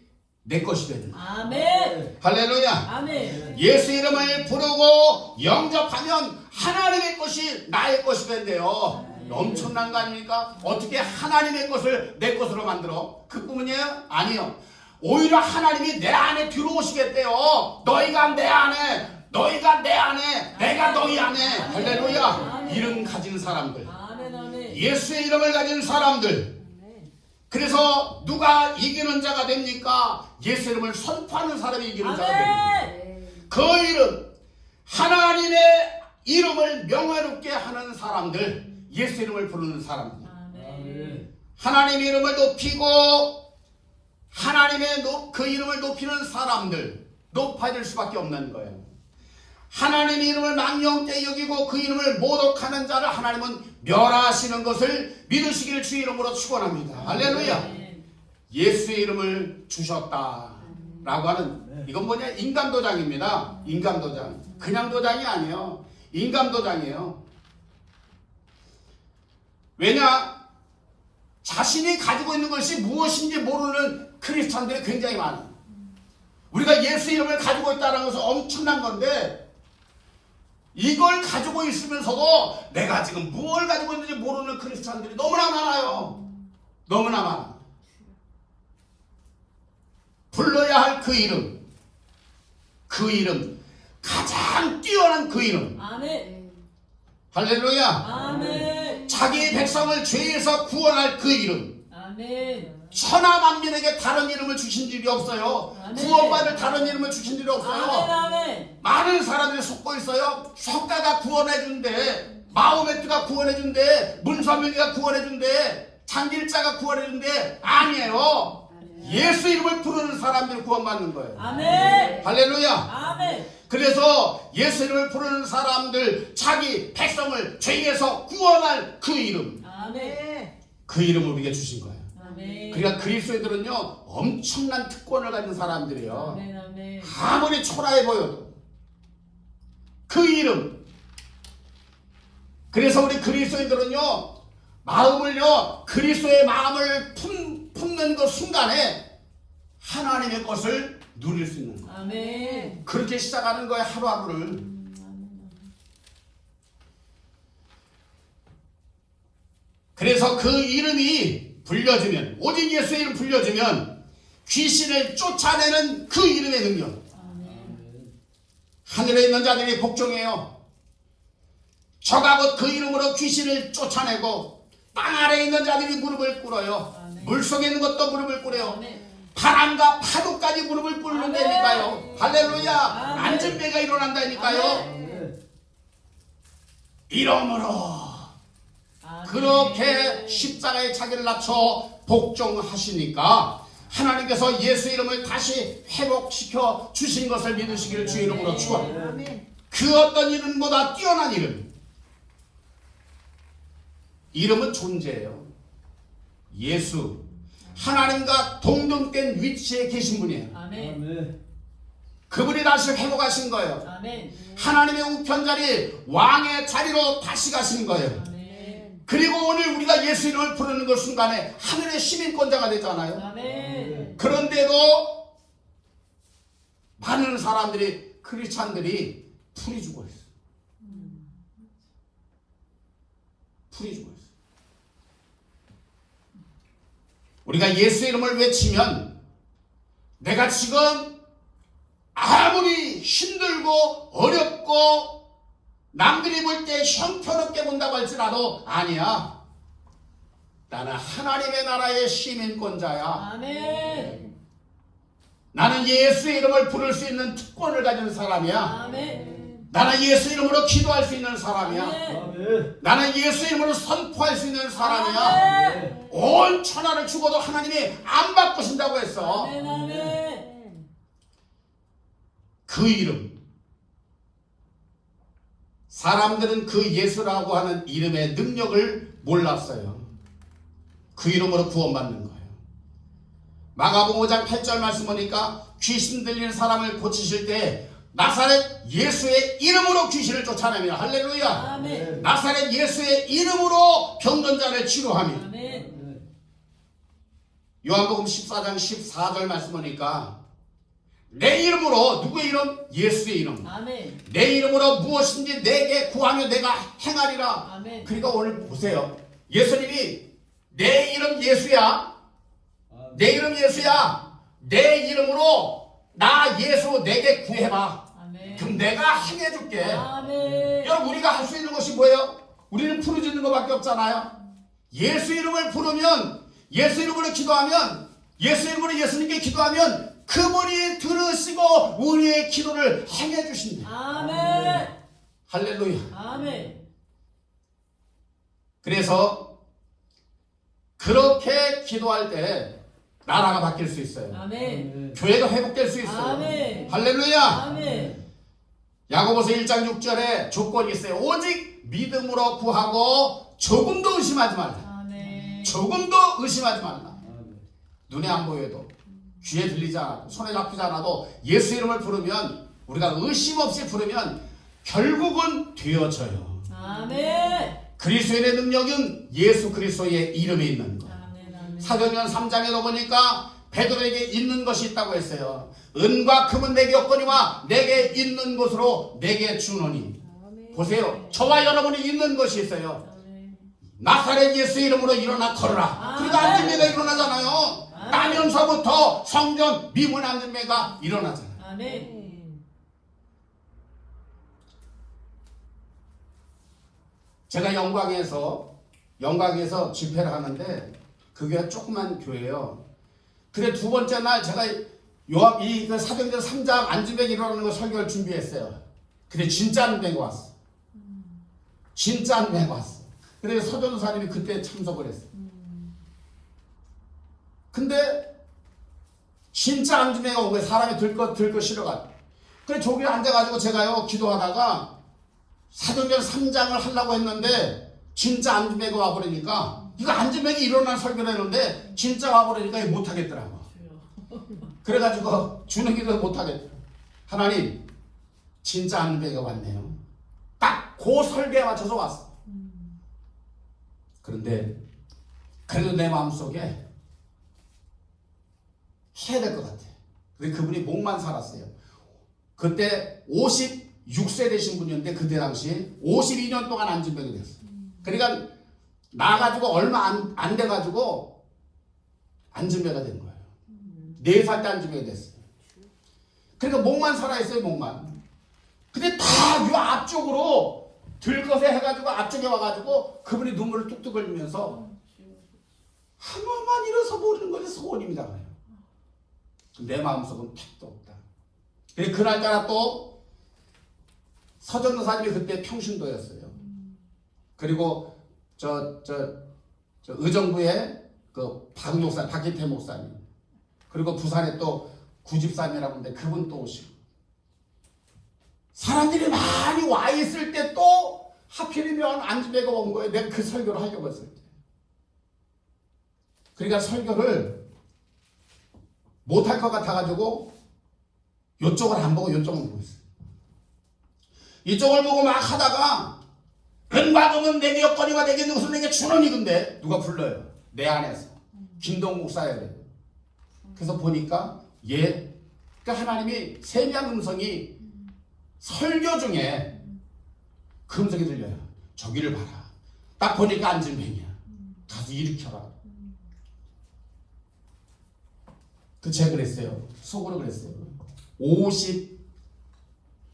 Speaker 1: 내 것이 되는 거예요.
Speaker 2: 아멘.
Speaker 1: 할렐루야.
Speaker 2: 아멘.
Speaker 1: 예수 이름을 부르고 영접하면 하나님의 것이 나의 것이 된대요. 엄청난 거 아닙니까? 어떻게 하나님의 것을 내 것으로 만들어? 그뿐이에요? 아니요. 오히려 하나님이 내 안에 들어오시겠대요. 너희가 내 안에, 너희가 내 안에, 내가 너희 안에. 할렐루야. 이름 가진 사람들,
Speaker 2: 아멘. 아멘.
Speaker 1: 예수의 이름을 가진 사람들. 그래서 누가 이기는 자가 됩니까? 예수 이름을 선포하는 사람이 이기는 자가 됩니다.
Speaker 2: 아멘.
Speaker 1: 그 이름, 하나님의 이름을 명예롭게 하는 사람들, 예수 이름을 부르는 사람들,
Speaker 2: 아멘.
Speaker 1: 하나님 이름을 높이고 하나님의 그 이름을 높이는 사람들, 높아질 수밖에 없는 거예요. 하나님의 이름을 망령되이 여기고 그 이름을 모독하는 자를 하나님은 멸하시는 것을 믿으시기를 주 이름으로 축원합니다. 할렐루야.
Speaker 2: 아멘.
Speaker 1: 예수의 이름을 주셨다라고 하는, 이건 뭐냐? 인감도장입니다. 인감도장. 그냥 도장이 아니에요. 인감도장이에요. 왜냐? 자신이 가지고 있는 것이 무엇인지 모르는 크리스찬들이 굉장히 많아요. 우리가 예수 이름을 가지고 있다는 것은 엄청난 건데, 이걸 가지고 있으면서도 내가 지금 무엇을 가지고 있는지 모르는 크리스찬들이 너무나 많아요. 너무나 많아. 불러야 할 그 이름, 그 이름, 가장 뛰어난 그 이름.
Speaker 2: 아멘.
Speaker 1: 할렐루야.
Speaker 2: 아멘.
Speaker 1: 자기 백성을 죄에서 구원할 그 이름.
Speaker 2: 아멘.
Speaker 1: 천하 만민에게 다른 이름을 주신 일이 없어요.
Speaker 2: 아멘.
Speaker 1: 구원받을 다른 이름을 주신 일이 없어요.
Speaker 2: 아멘. 아멘.
Speaker 1: 많은 사람들이 속고 있어요. 석가가 구원해준대, 마호메트가 구원해준대, 문선명이가 구원해준대, 장길자가 구원해준대. 아니에요. 예수 이름을 부르는 사람들이 구원받는 거예요.
Speaker 2: 아멘.
Speaker 1: 할렐루야.
Speaker 2: 아멘.
Speaker 1: 그래서 예수 이름을 부르는 사람들, 자기 백성을 죄에서 구원할 그 이름,
Speaker 2: 아멘.
Speaker 1: 그 이름을 우리에게 주신 거예요.
Speaker 2: 아멘.
Speaker 1: 그러니까 그리스도인들은요, 엄청난 특권을 가진 사람들이에요.
Speaker 2: 아멘. 아멘.
Speaker 1: 아무리 초라해 보여도 그 이름. 그래서 우리 그리스도인들은요, 마음을요, 그리스도의 마음을 품는 그 순간에 하나님의 것을 누릴 수 있는 거예요.
Speaker 2: 아멘.
Speaker 1: 그렇게 시작하는 거예요, 하루하루를. 그래서 그 이름이 불려지면, 오직 예수의 이름 불려지면 귀신을 쫓아내는 그 이름의 능력.
Speaker 2: 아멘.
Speaker 1: 하늘에 있는 자들이 복종해요. 저가 곧 그 이름으로 귀신을 쫓아내고, 땅 아래에 있는 자들이 무릎을 꿇어요.
Speaker 2: 아멘.
Speaker 1: 물속에 있는 것도 무릎을 꿇어요.
Speaker 2: 아멘.
Speaker 1: 바람과 파도까지 무릎을 꿇는다니까요.
Speaker 2: 아멘.
Speaker 1: 할렐루야.
Speaker 2: 아멘.
Speaker 1: 앉은 배가 일어난다니까요.
Speaker 2: 아멘.
Speaker 1: 이러므로
Speaker 2: 아멘.
Speaker 1: 그렇게 십자가에 자기를 낮춰 복종하시니까 하나님께서 예수 이름을 다시 회복시켜 주신 것을 믿으시기를 주의 이름으로 축원합니다. 그 어떤 이름보다 뛰어난 이름. 이름은 존재예요. 예수, 하나님과 동등된 위치에 계신 분이에요.
Speaker 2: 아멘.
Speaker 1: 그분이 다시 회복하신 거예요.
Speaker 2: 아멘.
Speaker 1: 하나님의 우편자리, 왕의 자리로 다시 가신 거예요.
Speaker 2: 아멘.
Speaker 1: 그리고 오늘 우리가 예수 이름을 부르는 그 순간에 하늘의 시민권자가 되잖아요.
Speaker 2: 아멘.
Speaker 1: 그런데도 많은 사람들이, 크리스찬들이 풀이 죽어 있어. 풀이 죽어 있어. 우리가 예수 이름을 외치면 내가 지금 아무리 힘들고 어렵고 남들이 볼 때 형편없게 본다고 할지라도 아니야. 나는 하나님의 나라의 시민권자야.
Speaker 2: 아멘.
Speaker 1: 나는 예수의 이름을 부를 수 있는 특권을 가진 사람이야.
Speaker 2: 아멘.
Speaker 1: 나는 예수 이름으로 기도할 수 있는 사람이야.
Speaker 2: 아멘.
Speaker 1: 나는 예수 이름으로 선포할 수 있는 사람이야.
Speaker 2: 아멘.
Speaker 1: 온 천하를 죽어도 하나님이 안 바꾸신다고 했어.
Speaker 2: 아멘. 아멘.
Speaker 1: 그 이름. 사람들은 그 예수라고 하는 이름의 능력을 몰랐어요. 그 이름으로 구원받는 거예요. 마가복음 5장 8절 말씀 보니까 귀신 들린 사람을 고치실 때 나사렛 예수의 이름으로 귀신을 쫓아내며, 할렐루야.
Speaker 2: 아멘.
Speaker 1: 나사렛 예수의 이름으로 병든 자를 치료하며.
Speaker 2: 아멘.
Speaker 1: 요한복음 14장 14절 말씀 보니까 내 이름으로, 누구의 이름? 예수의 이름.
Speaker 2: 아멘.
Speaker 1: 내 이름으로 무엇인지 내게 구하며 내가 행하리라.
Speaker 2: 아멘.
Speaker 1: 그러니까 오늘 보세요. 예수님이 내 이름 예수야. 내 이름 예수야. 내 이름으로 나 예수 내게 구해봐.
Speaker 2: 아멘.
Speaker 1: 그럼 내가 행해줄게.
Speaker 2: 아멘.
Speaker 1: 여러분, 우리가 할 수 있는 것이 뭐예요? 우리는 부르짖는 것밖에 없잖아요. 예수 이름을 부르면, 예수 이름으로 기도하면, 예수 이름으로 예수님께 기도하면 그분이 들으시고 우리의 기도를 행해 주신다.
Speaker 2: 아멘.
Speaker 1: 할렐루야.
Speaker 2: 아멘.
Speaker 1: 그래서 그렇게 기도할 때 나라가 바뀔 수 있어요.
Speaker 2: 아멘.
Speaker 1: 교회가 회복될 수 있어요.
Speaker 2: 아멘.
Speaker 1: 할렐루야.
Speaker 2: 아멘.
Speaker 1: 야고보서 1장 6절에 조건이 있어요. 오직 믿음으로 구하고 조금도 의심하지 말라.
Speaker 2: 아멘.
Speaker 1: 조금도 의심하지 말라. 눈에 안 보여도, 귀에 들리지 않아도, 손에 잡히지 않아도 예수 이름을 부르면, 우리가 의심 없이 부르면 결국은 되어져요.
Speaker 2: 아멘.
Speaker 1: 그리스도인의 능력은 예수 그리스도의 이름에 있는 거예요.
Speaker 2: 아멘. 아멘.
Speaker 1: 사도행전 3장에도 보니까 베드로에게 있는 것이 있다고 했어요. 은과 금은 내게 없거니와 내게 있는 것으로 내게 주노니. 보세요. 저와 여러분이 있는 것이 있어요.
Speaker 2: 아멘.
Speaker 1: 나사렛 예수 이름으로 일어나 걸어라. 그러니까 안진매가 일어나잖아요. 나면서부터 성전 미문 안진매가 일어나잖아요.
Speaker 2: 아멘.
Speaker 1: 제가 영광에서 집회를 하는데 그 교회가 조그만 교회예요. 근데 두 번째 날 제가 그 사도행전 3장 안진뱅이 일어나는 거 설교를 준비했어요. 근데 진짜 안진뱅이 왔어. 진짜 안진뱅이 왔어. 그래서 서전도사님이 그때 참석을 했어요. 근데 진짜 안진뱅이가 온 거예요. 사람이 들거 싫어가지고. 그래 저기 앉아가지고 제가요 기도하다가 사도행전 3장을 하려고 했는데 진짜 안진뱅이가 와버리니까 이거 안진뱅이 일어난 설교를 했는데 진짜 와버리니까 이거 못하겠더라고. 그래가지고 주는기도 못하겠더라고. 하나님 진짜 안진뱅이가 왔네요. 딱 그 설교에 맞춰서 왔어. 그런데 그래도 내 마음속에 해야 될 것 같아. 근데 그분이 목만 살았어요. 그때 56세 되신 분이었는데 그때 당시 52년 동안 안진뱅이 됐어요. 그러니까 나가지고 얼마 안 돼가지고 안진뱅이가 된 거예요. 4살 때 안진뱅이 됐어요. 그러니까 목만 살아있어요. 목만. 근데 다 요 앞쪽으로 들것에 해가지고 앞쪽에 와가지고 그분이 눈물을 뚝뚝 흘리면서 한 번만 일어서 보는 것이 소원입니다. 그래요. 내 마음속은 택도 없다. 그날따라 또 서전도사님이 그때 평신도였어요. 그리고 저 의정부에 그 박기태 목사님, 그리고 부산에 또 구집사님이라고 하는데 그분 또 오시고, 사람들이 많이 와 있을 때 또 하필이면 안진뱅이가 온 거예요. 내가 그 설교를 하려고 했을 때. 그러니까 설교를 못할 것 같아가지고 이쪽을 안 보고 이쪽을 보고 있어요. 이쪽을 보고 막 하다가 은과 금은 내게 여건이와 내게 누구서 내게 주노니, 근데 누가 불러요. 내 안에서 김동 목사야 돼요. 그래서 보니까 그러니까 하나님이 세미한 음성이 설교 중에 그 음성이 들려요. 저기를 봐라. 딱 보니까 안진뱅이야. 가서 일으켜라. 그 제가 그랬어요. 속으로 그랬어요.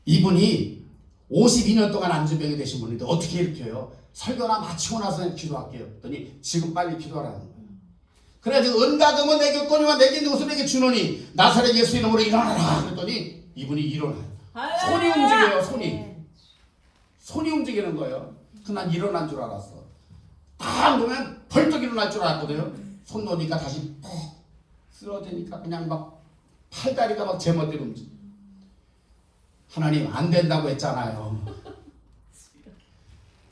Speaker 1: 이분이 52년 동안 안진뱅이 되신 분인데 어떻게 일으켜요? 설교나 마치고 나서 기도할게요. 그랬더니 지금 빨리 기도하라는 거예요. 그래가지고 은과 금은 내게 여건이와 내게 누구서 내게 주노니 나사렛 예수 이름으로 일어나라. 그랬더니 이분이 일어나요. 손이 움직여요. 손이 움직이는 거예요. 난 일어난 줄 알았어. 딱 놓으면 벌떡 일어날 줄 알았거든요. 손 놓으니까 다시 푹 쓰러지니까 그냥 막 팔다리가 막 제멋대로 움직여. 하나님 안 된다고 했잖아요.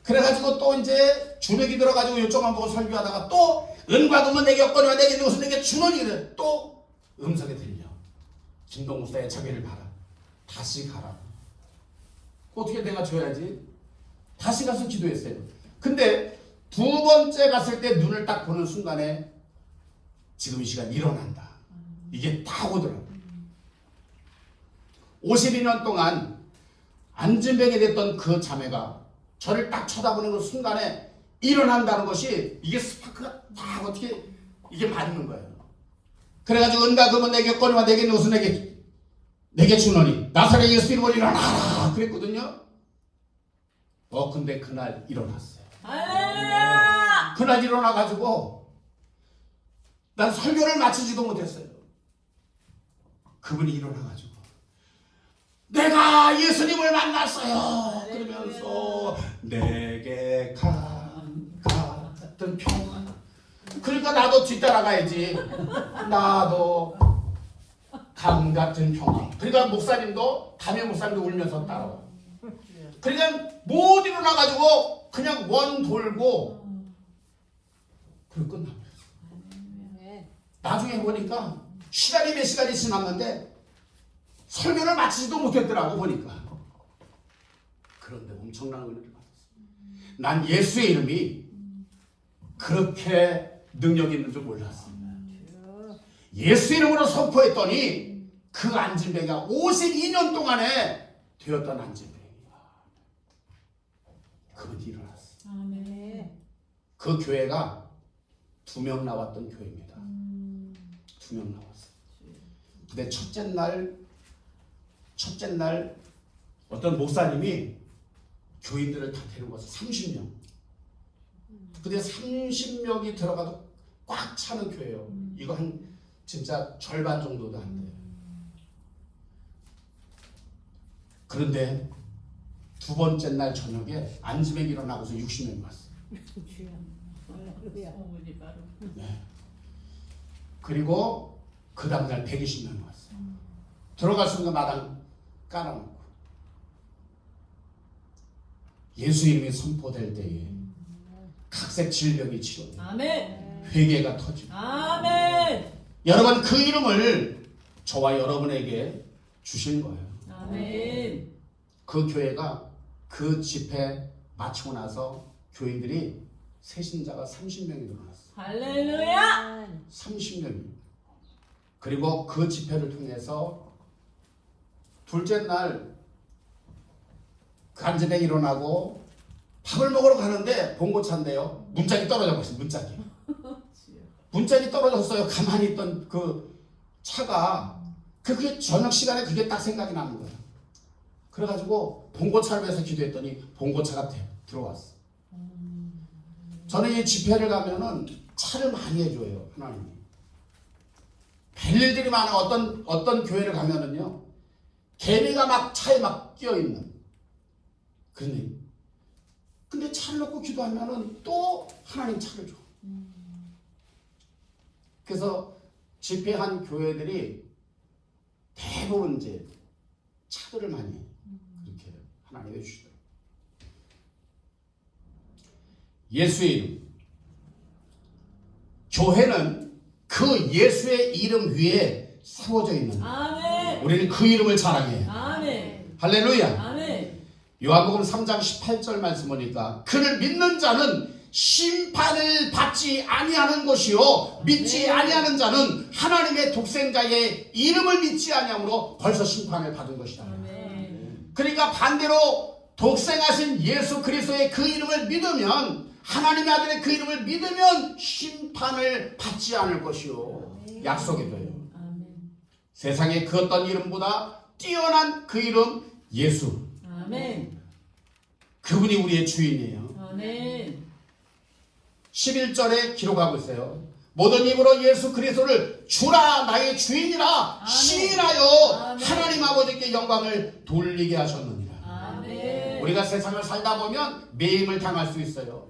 Speaker 1: 그래가지고 또 이제 주눅이 들어가지고 이쪽만 보고 설교하다가 또 은과 금은 내게 여건이와 내게 누구서 내게 주노니, 그래. 또 음성이 들려. 김동 목사의 자기를 봐라. 다시 가라. 어떻게 내가 줘야지? 다시 가서 기도했어요. 근데 두 번째 갔을 때 눈을 딱 보는 순간에 지금 이 시간 일어난다. 이게 딱 오더라고요. 52년 동안 안진뱅이 됐던 그 자매가 저를 딱 쳐다보는 그 순간에 일어난다는 것이 이게 스파크가 딱 어떻게 이게 맞는 거예요. 그래가지고 은과 금은 내게 여건이와 내게 누구서 내게 주노니 나사렛 예수 이름으로 일어나라 그랬거든요. 근데 그날 일어났어요.
Speaker 2: 할렐루야!
Speaker 1: 그날 일어나가지고 난 설교를 마치지도 못했어요. 그분이 일어나가지고 내가 예수님을 만났어요 그러면서 내게 같은 평안. 그러니까 나도 뒤따라가야지. 나도 강 같은 평안. 그러니까 목사님도 담임 목사님도 울면서 따라와. 그러니까 못 일어나가지고 그냥 원 돌고 그리고 끝나버렸어. 나중에 보니까 시간이 몇 시간이 지났는데 설교를 마치지도 못했더라고 보니까. 그런데 엄청난 은혜를 받았어. 난 예수의 이름이 그렇게 능력이 있는 줄 몰랐어. 예수 이름으로 선포했더니 그 안진뱅이가 52년 동안에 되었던 안진뱅이야. 그분이 일어났어.
Speaker 2: 아멘.
Speaker 1: 그 교회가 2명 나왔던 교회입니다. 2명 나왔어. 근데 첫째 날 어떤 목사님이 교인들을 다 데리고 와서 30명 근데 30명이 들어가도 꽉 차는 교회예요. 이거 한 진짜 절반 정도도 안 돼요. 그런데 두 번째 날 저녁에 안지mek 일어나고서 60명이 왔어요. 네. 그리고 그 다음날 120명이 왔어요. 들어갈 순간 마당 깔아놓고 예수 이름이 선포될 때에 각색 질병이 치료돼요.
Speaker 2: 아멘.
Speaker 1: 회개가 터지고.
Speaker 2: 아멘.
Speaker 1: 여러분 그 이름을 저와 여러분에게 주신 거예요.
Speaker 2: 아멘.
Speaker 1: 그 교회가 그 집회 마치고 나서 교인들이 새신자가 30명이 늘어났어요.
Speaker 2: 할렐루야.
Speaker 1: 30명이. 그리고 그 집회를 통해서 둘째 날 간증회 일어나고 밥을 먹으러 가는데 봉고차인데요. 문짝이 떨어져 버렸어요. 문짝이 떨어졌어요. 가만히 있던 그 차가 그게 저녁 시간에 그게 딱 생각이 나는 거예요. 그래가지고 봉고차를 위해서 기도했더니 봉고차가 들어왔어. 저는 이 집회를 가면은 차를 많이 해줘요. 하나님이. 별일들이 많아. 어떤 교회를 가면은요. 개미가 막 차에 막 끼어있는. 근데 차를 놓고 기도하면은 또 하나님 차를 줘. 그래서 집회한 교회들이 대부분 이제 차들을 많이 그렇게 하나님 해주시더라고요. 예수의 이름. 교회는 그 예수의 이름 위에 세워져 있는.
Speaker 2: 아멘.
Speaker 1: 우리는 그 이름을 자랑해요.
Speaker 2: 아멘.
Speaker 1: 할렐루야.
Speaker 2: 아멘.
Speaker 1: 요한복음 3장 18절 말씀 보니까 그를 믿는 자는 심판을 받지 아니하는 것이요 믿지 아니하는 자는 하나님의 독생자의 이름을 믿지 아니함으로 벌써 심판을 받은 것이다.
Speaker 2: 아멘.
Speaker 1: 그러니까 반대로 독생하신 예수 그리스도의 그 이름을 믿으면 하나님의 아들의 그 이름을 믿으면 심판을 받지 않을 것이요 약속이 돼요.
Speaker 2: 아멘.
Speaker 1: 세상에 그 어떤 이름보다 뛰어난 그 이름 예수.
Speaker 2: 아멘.
Speaker 1: 그분이 우리의 주인이에요.
Speaker 2: 아멘.
Speaker 1: 11절에 기록하고 있어요. 모든 입으로 예수 그리스도를 주라 나의 주인이라 시인하여
Speaker 2: 아멘.
Speaker 1: 하나님 아버지께 영광을 돌리게 하셨느니라.
Speaker 2: 아멘.
Speaker 1: 우리가 세상을 살다 보면 매임을 당할 수 있어요.